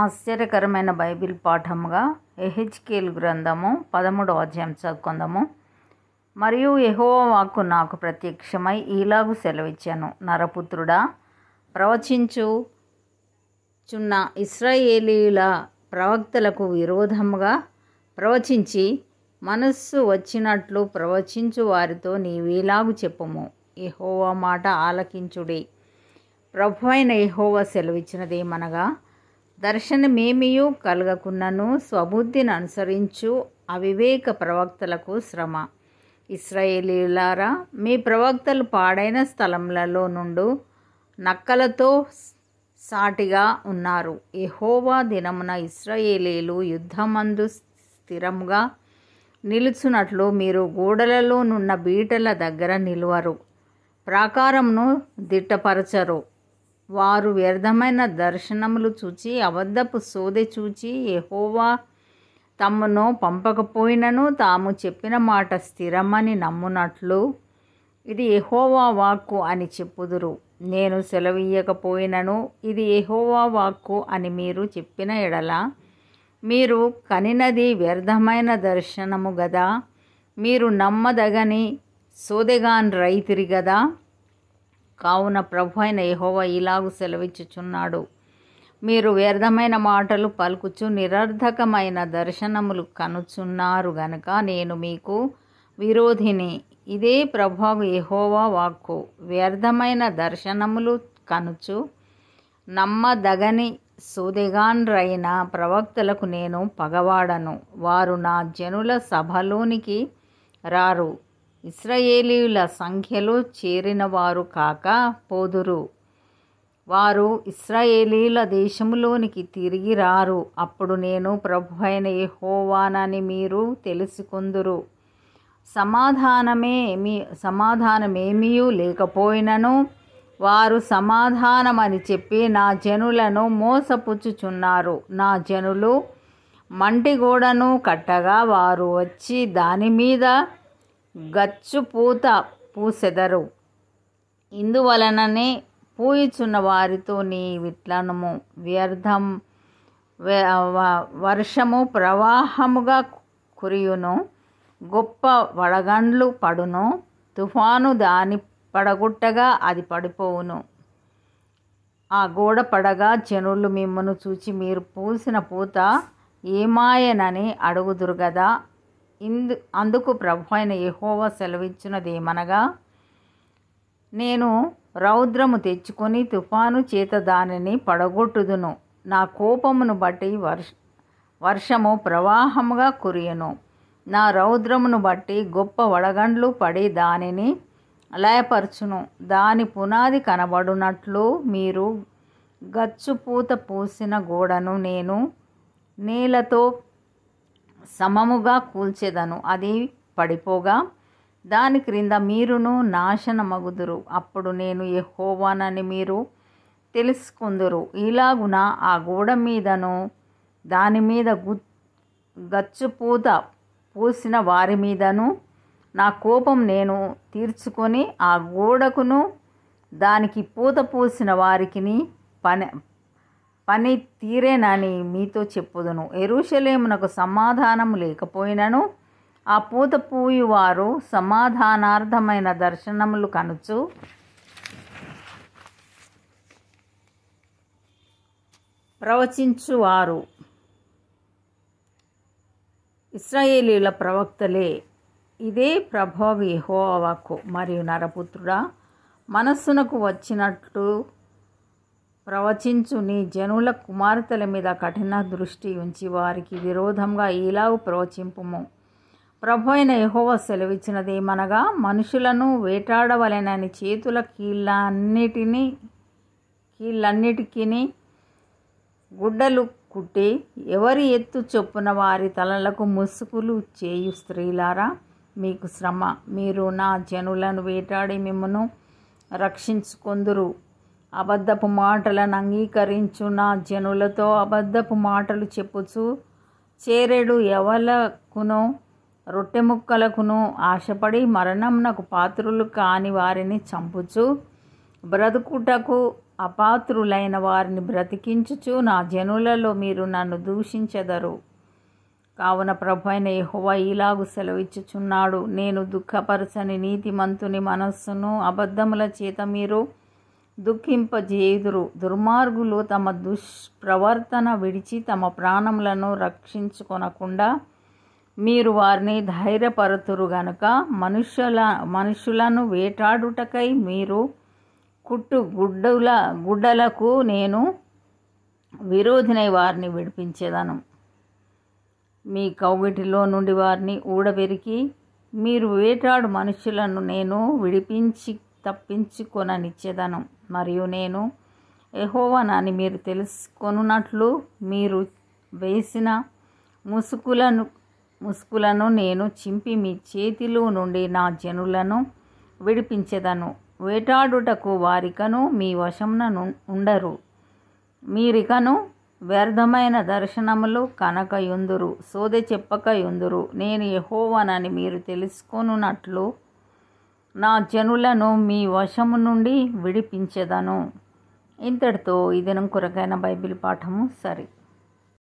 ఆశ్చర్యకరమైన బైబిల్ పాఠముగా యెహెజ్కేలు గ్రంథము 13వ అధ్యాయం చదువుకుందాము. మరియు యెహోవా వాక్కు నాకు ప్రత్యక్షమై ఈలాగు సెలవిచ్చాను, నరపుత్రుడా, ప్రవచించుచున్న ఇశ్రాయేలీయుల ప్రవక్తలకు విరోధముగా ప్రవచించి మనస్సు వచ్చినట్లు ప్రవచించు వారితో నీవీలాగు చెప్పుము. యెహోవా మాట ఆలకించుడి. ప్రభువైన యెహోవా సెలవిచ్చినదేమనగా, దర్శనమేమియూ కలగకున్నను స్వబుద్ధిని అనుసరించు అవివేక ప్రవక్తలకు శ్రమ. ఇశ్రాయేలీయులారా, మీ ప్రవక్తలు పాడైన స్థలములలో నుండు నక్కలతో సాటిగా ఉన్నారు. యెహోవా దినమున ఇశ్రాయేలీయులు యుద్ధమందు స్థిరముగా నిలుచున్నట్లు మీరు గోడలలో నున్న బీటల దగ్గర నిలువరు, ప్రాకారమును దిట్టపరచరు. వారు వ్యర్థమైన దర్శనములు చూచి అబద్ధపు సోదె చూచి యెహోవా తమను పంపకపోయినను తాము చెప్పిన మాట స్థిరమని నమ్మునట్లు ఇది యెహోవా వాక్కు అని చెప్పుదురు. నేను సెలవీయకపోయినను ఇది యెహోవా వాక్కు అని మీరు చెప్పిన ఎడల మీరు కనినది వ్యర్థమైన దర్శనము గదా, మీరు నమ్మదగని సోదెగాని రైతిరి గదా. కావున ప్రభువైన యెహోవా ఇలాగు సెలవిచ్చుచున్నాడు, మీరు వ్యర్థమైన మాటలు పలుకుచు నిరర్ధకమైన దర్శనములు కనుచున్నారు గనుక నేను మీకు విరోధిని. ఇదే ప్రభువు యెహోవా వాక్కు. వ్యర్థమైన దర్శనములు కనుచు నమ్మదగని సోదెగాండ్రైన ప్రవక్తలకు నేను పగవాడను. వారు నా జనుల సభలోనికి రారు, ఇశ్రాయేలీయుల సంఖ్యలో చేరిన వారు కాక పోదురు. వారు ఇశ్రాయేలీయుల దేశములోనికి తిరిగి రారు. అప్పుడు నేను ప్రభువైన యెహోవానని మీరు తెలుసుకొందురు. సమాధానమేమియూ లేకపోయినను వారు సమాధానమని చెప్పి నా జనులను మోసపుచ్చుచున్నారు. నా జనులు మంటిగోడను కట్టగా వారు వచ్చి దాని మీద గచ్చు పూత పూసెదరు. ఇందువలననే పూయుచున్న వారితో నీ విట్లనము, వ్యర్థం వర్షము ప్రవాహముగా కురియును, గొప్ప వడగండ్లు పడును, తుఫాను దాని పడగొట్టగా అది పడిపోవును. ఆ గోడ పడగా జనులు మిమ్మను చూచి మీరు పూసిన పూత ఏమాయనని అడుగుదురు గదా. అందుకు ప్రభువైన యెహోవా సెలవిచ్చినదేమనగా, నేను రౌద్రము తెచ్చుకొని తుఫాను చేత దానిని పడగొట్టుదును. నా కోపమును బట్టి వర్షము ప్రవాహముగా కురియును. నా రౌద్రమును బట్టి గొప్ప వడగండ్లు పడి దానిని లయపరచును. దాని పునాది కనబడునట్లు మీరు గచ్చుపూత పూసిన గోడను నేను నేలతో సమముగా కూల్చెదను. అది పడిపోగా దాని క్రింద మీరును నాశనమగుదురు. అప్పుడు నేను యెహోవానని మీరు తెలుసుకుందురు. ఇలాగున ఆ గోడ మీదను దాని మీద గచ్చుపూత పూసిన వారి మీదను నా కోపం నేను తీర్చుకొని ఆ గోడకును దానికి పూత పూసిన వారికిని పని తీరేనని మీతో చెప్పుదును. యెరూషలేమునకు సమాధానము లేకపోయినను ఆ పూత పూయువారు సమాధానార్థమైన దర్శనములు కనుచు ప్రవచించువారు ఇశ్రాయేలీయుల ప్రవక్తలే. ఇదే ప్రభువు యెహోవా వాక్కు. మరియు నరపుత్రుడా, మనస్సునకు వచ్చినట్లు ప్రవచించు నీ జనుల కుమార్తెల మీద కఠిన దృష్టి ఉంచి వారికి విరోధంగా ఈలాగు ప్రవచింపుము. ప్రభువైన యెహోవా సెలవిచ్చినదేమనగా, మనుషులను వేటాడవలెనని చేతుల కీళ్ళన్నిటికీ గుడ్డలు కుట్టి ఎవరి ఎత్తు చొప్పున వారి తలలకు ముసుగులు చేయు స్త్రీలారా, మీకు శ్రమ. మీరు నా జనులను వేటాడి మిమ్మును రక్షించుకొందురు. అబద్ధపు మాటలను అంగీకరించు నా జనులతో అబద్ధపు మాటలు చెప్పుచు చేరెడు యవలకును రొట్టె ముక్కలకును ఆశపడి మరణమునకు పాత్రులు కాని వారిని చంపుచు బ్రతుకుటకు అపాత్రులైన వారిని బ్రతికించుచు నా జనులలో మీరు నన్ను దూషించెదరు. కావున ప్రభువైన యెహోవా ఇలాగు సెలవిచ్చుచున్నాడు, నేను దుఃఖపరచని నీతిమంతుని మనస్సును అబద్ధముల చేత మీరు దుఃఖింపజేయుదురు. దుర్మార్గులు తమ దుష్ప్రవర్తన విడిచి తమ ప్రాణములను రక్షించుకొనకుండా మీరు వారిని ధైర్యపరుతురు గనుక మనుషులను వేటాడుటకై మీరు కుట్టు గుడ్డలకు నేను విరోధినై వారిని విడిపించేదను. మీ కౌగిటిలో నుండి వారిని ఊడబెరికి మీరు వేటాడు మనుషులను నేను విడిపించి తప్పించుకొననిచ్చేదను. మరియు నేను యెహోవానని మీరు తెలుసుకొనున్నట్లు మీరు వేసిన ముసుకులను నేను చింపి మీ చేతిలో నుండి నా జనులను విడిపించెదను. వేటాడుటకు వారికను మీ వశమున ఉండరు. మీరికను వ్యర్థమైన దర్శనములు కనకయుందురు, సోదె చెప్పకయుందురు. నేను యెహోవానని మీరు తెలుసుకొనున్నట్లు నా జనులను మీ వశము నుండి విడిపించెదను. ఇంతటితో ఈ దినం కొరకైన బైబిల్ పాఠము సరి.